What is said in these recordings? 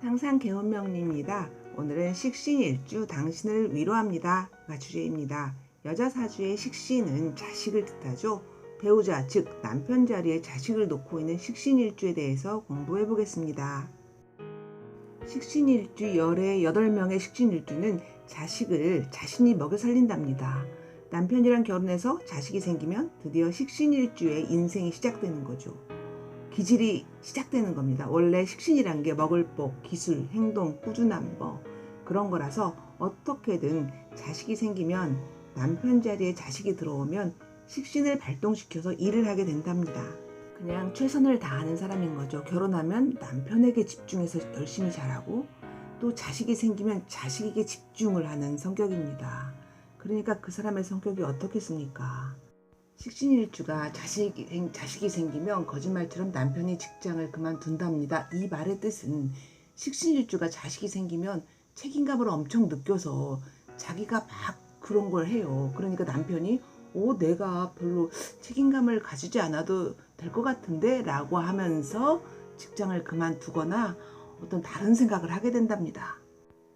상상 개운명리입니다. 오늘은 식신일주 당신을 위로합니다가 주제입니다. 여자 사주의 식신은 자식을 뜻하죠. 배우자 즉 남편 자리에 자식을 놓고 있는 식신일주에 대해서 공부해 보겠습니다. 식신일주 열의 8명의 식신일주는 자식을 자신이 먹여 살린답니다. 남편이랑 결혼해서 자식이 생기면 드디어 식신일주의 인생이 시작되는 거죠. 기질이 시작되는 겁니다. 원래 식신이란 게 먹을 복, 기술, 행동, 꾸준함 그런 거라서 어떻게든 자식이 생기면 남편 자리에 자식이 들어오면 식신을 발동시켜서 일을 하게 된답니다. 그냥 최선을 다하는 사람인 거죠. 결혼하면 남편에게 집중해서 열심히 잘하고 또 자식이 생기면 자식에게 집중을 하는 성격입니다. 그러니까 그 사람의 성격이 어떻겠습니까? 식신일주가 자식이 생기면 거짓말처럼 남편이 직장을 그만둔답니다. 이 말의 뜻은 식신일주가 자식이 생기면 책임감을 엄청 느껴서 자기가 막 그런 걸 해요. 그러니까 남편이 내가 별로 책임감을 가지지 않아도 될 것 같은데 라고 하면서 직장을 그만두거나 어떤 다른 생각을 하게 된답니다.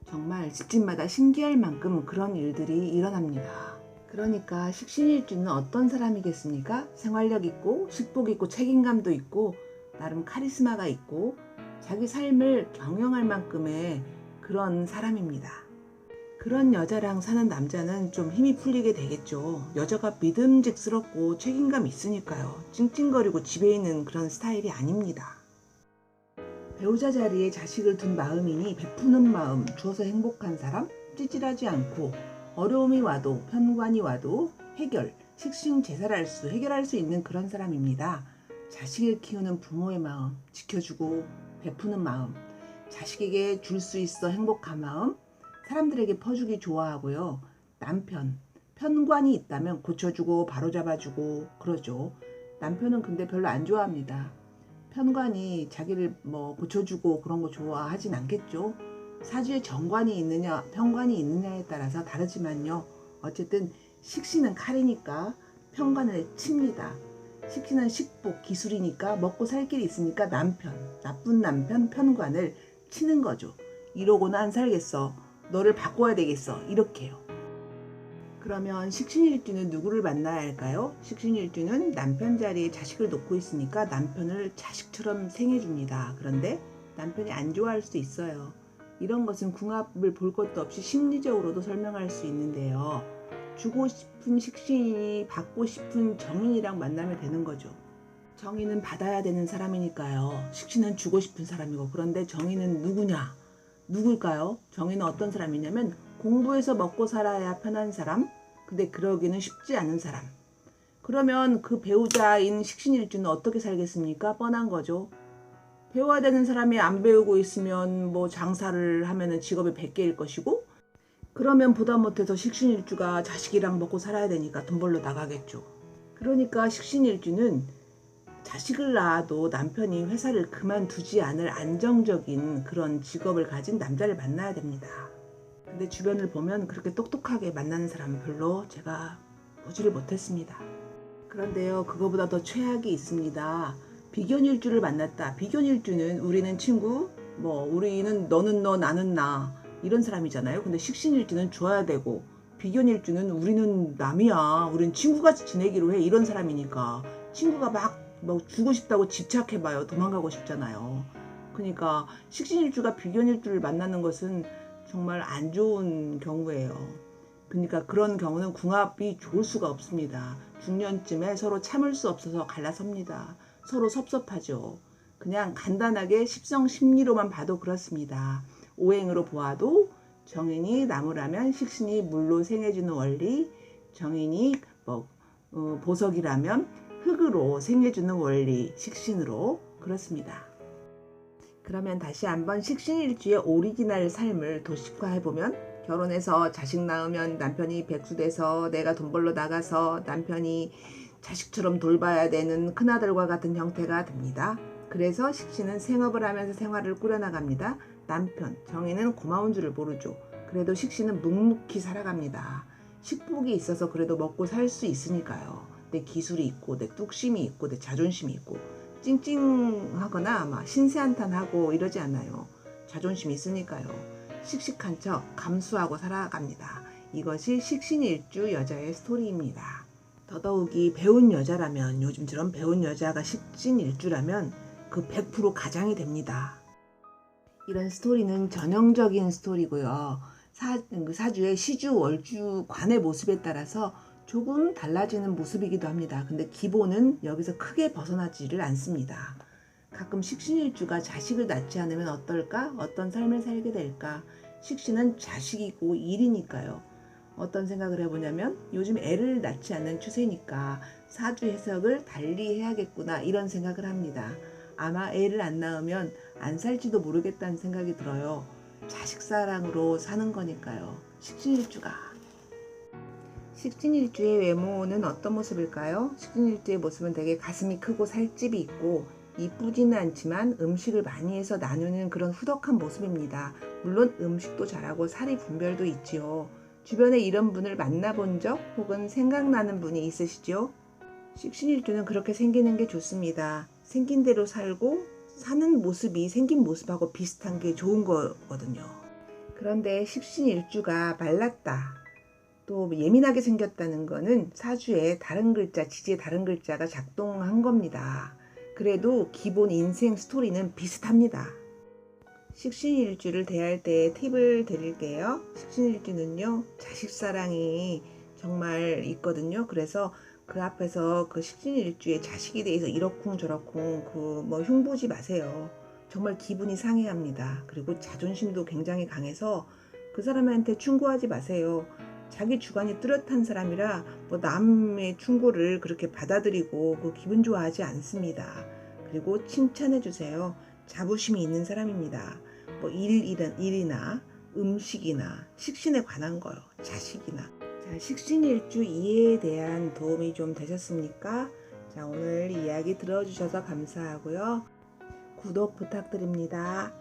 정말 집집마다 신기할 만큼 그런 일들이 일어납니다. 그러니까 식신일주는 어떤 사람이겠습니까? 생활력 있고 식복 있고 책임감도 있고 나름 카리스마가 있고 자기 삶을 경영할 만큼의 그런 사람입니다. 그런 여자랑 사는 남자는 좀 힘이 풀리게 되겠죠. 여자가 믿음직스럽고 책임감 있으니까요. 찡찡거리고 집에 있는 그런 스타일이 아닙니다. 배우자 자리에 자식을 둔 마음이니 베푸는 마음, 주어서 행복한 사람, 찌질하지 않고 어려움이 와도 편관이 와도 해결할 수 있는 그런 사람입니다. 자식을 키우는 부모의 마음, 지켜주고 베푸는 마음, 자식에게 줄 수 있어 행복한 마음, 사람들에게 퍼주기 좋아하고요. 남편, 편관이 있다면 고쳐주고 바로잡아주고 그러죠. 남편은 근데 별로 안 좋아합니다. 편관이 자기를 고쳐주고 그런 거 좋아하진 않겠죠. 사주에 정관이 있느냐 편관이 있느냐에 따라서 다르지만요. 어쨌든 식신은 칼이니까 편관을 칩니다. 식신은 식복, 기술이니까 먹고 살 길이 있으니까 나쁜 남편 편관을 치는 거죠. 이러고는 안 살겠어. 너를 바꿔야 되겠어. 이렇게요. 그러면 식신일주는 누구를 만나야 할까요? 식신일주는 남편 자리에 자식을 놓고 있으니까 남편을 자식처럼 생해줍니다. 그런데 남편이 안 좋아할 수 있어요. 이런 것은 궁합을 볼 것도 없이 심리적으로도 설명할 수 있는데요. 주고 싶은 식신이 받고 싶은 정인이랑 만나면 되는 거죠. 정인은 받아야 되는 사람이니까요. 식신은 주고 싶은 사람이고, 그런데 정인은 누굴까요? 정인은 어떤 사람이냐면 공부해서 먹고 살아야 편한 사람, 근데 그러기는 쉽지 않은 사람. 그러면 그 배우자인 식신일주는 어떻게 살겠습니까? 뻔한 거죠. 배워야 되는 사람이 안 배우고 있으면 장사를 하면은 직업이 100개일 것이고, 그러면 보다 못해서 식신일주가 자식이랑 먹고 살아야 되니까 돈 벌러 나가겠죠. 그러니까 식신일주는 자식을 낳아도 남편이 회사를 그만두지 않을 안정적인 그런 직업을 가진 남자를 만나야 됩니다. 근데 주변을 보면 그렇게 똑똑하게 만나는 사람은 별로 제가 보지를 못했습니다. 그런데요, 그거보다 더 최악이 있습니다. 비견일주를 만났다. 비견일주는 우리는 친구, 우리는 너는 너, 나는 나 이런 사람이잖아요. 근데 식신일주는 줘야 되고, 비견일주는 우리는 남이야, 우린 친구같이 지내기로 해 이런 사람이니까 친구가 막 주고 싶다고 집착해봐요. 도망가고 싶잖아요. 그러니까 식신일주가 비견일주를 만나는 것은 정말 안 좋은 경우예요. 그러니까 그런 경우는 궁합이 좋을 수가 없습니다. 중년쯤에 서로 참을 수 없어서 갈라섭니다. 서로 섭섭하죠. 그냥 간단하게 십성심리로만 봐도 그렇습니다. 오행으로 보아도 정인이 나무라면 식신이 물로 생해주는 원리, 정인이 보석이라면 흙으로 생해주는 원리, 식신으로 그렇습니다. 그러면 다시 한번 식신일주의 오리지널 삶을 도식화해보면, 결혼해서 자식 낳으면 남편이 백수돼서 내가 돈 벌러 나가서 남편이 자식처럼 돌봐야 되는 큰아들과 같은 형태가 됩니다. 그래서 식신은 생업을 하면서 생활을 꾸려나갑니다. 남편, 정인은 고마운 줄을 모르죠. 그래도 식신은 묵묵히 살아갑니다. 식복이 있어서 그래도 먹고 살 수 있으니까요. 내 기술이 있고 내 뚝심이 있고 내 자존심이 있고 찡찡하거나 막 신세한탄하고 이러지 않아요. 자존심이 있으니까요. 씩씩한 척 감수하고 살아갑니다. 이것이 식신일주 여자의 스토리입니다. 더더욱이 배운 여자라면, 요즘처럼 배운 여자가 식신일주라면 그 100% 가장이 됩니다. 이런 스토리는 전형적인 스토리고요. 사주의 시주, 월주, 관의 모습에 따라서 조금 달라지는 모습이기도 합니다. 근데 기본은 여기서 크게 벗어나지를 않습니다. 가끔 식신일주가 자식을 낳지 않으면 어떨까? 어떤 삶을 살게 될까? 식신은 자식이고 일이니까요. 어떤 생각을 해보냐면 요즘 애를 낳지 않는 추세니까 사주 해석을 달리 해야겠구나 이런 생각을 합니다. 아마 애를 안 낳으면 안 살지도 모르겠다는 생각이 들어요. 자식 사랑으로 사는 거니까요. 식신일주가. 식신일주의 외모는 어떤 모습일까요? 식신일주의 모습은 되게 가슴이 크고 살집이 있고 이쁘지는 않지만 음식을 많이 해서 나누는 그런 후덕한 모습입니다. 물론 음식도 잘하고 살이 분별도 있지요. 주변에 이런 분을 만나본 적 혹은 생각나는 분이 있으시죠? 식신일주는 그렇게 생기는 게 좋습니다. 생긴 대로 살고 사는 모습이 생긴 모습하고 비슷한 게 좋은 거거든요. 그런데 식신일주가 말랐다, 또 예민하게 생겼다는 거는 사주에 다른 글자, 지지에 다른 글자가 작동한 겁니다. 그래도 기본 인생 스토리는 비슷합니다. 식신일주를 대할 때 팁을 드릴게요. 식신일주는요, 자식사랑이 정말 있거든요. 그래서 그 앞에서 그 식신일주의 자식에 대해서 이러쿵저러쿵 흉보지 마세요. 정말 기분이 상해합니다. 그리고 자존심도 굉장히 강해서 그 사람한테 충고하지 마세요. 자기 주관이 뚜렷한 사람이라 남의 충고를 그렇게 받아들이고 기분 좋아하지 않습니다. 그리고 칭찬해 주세요. 자부심이 있는 사람입니다. 일이나 음식이나 식신에 관한 거요. 자식이나. 자, 식신일주 이해에 대한 도움이 좀 되셨습니까? 자, 오늘 이야기 들어주셔서 감사하고요. 구독 부탁드립니다.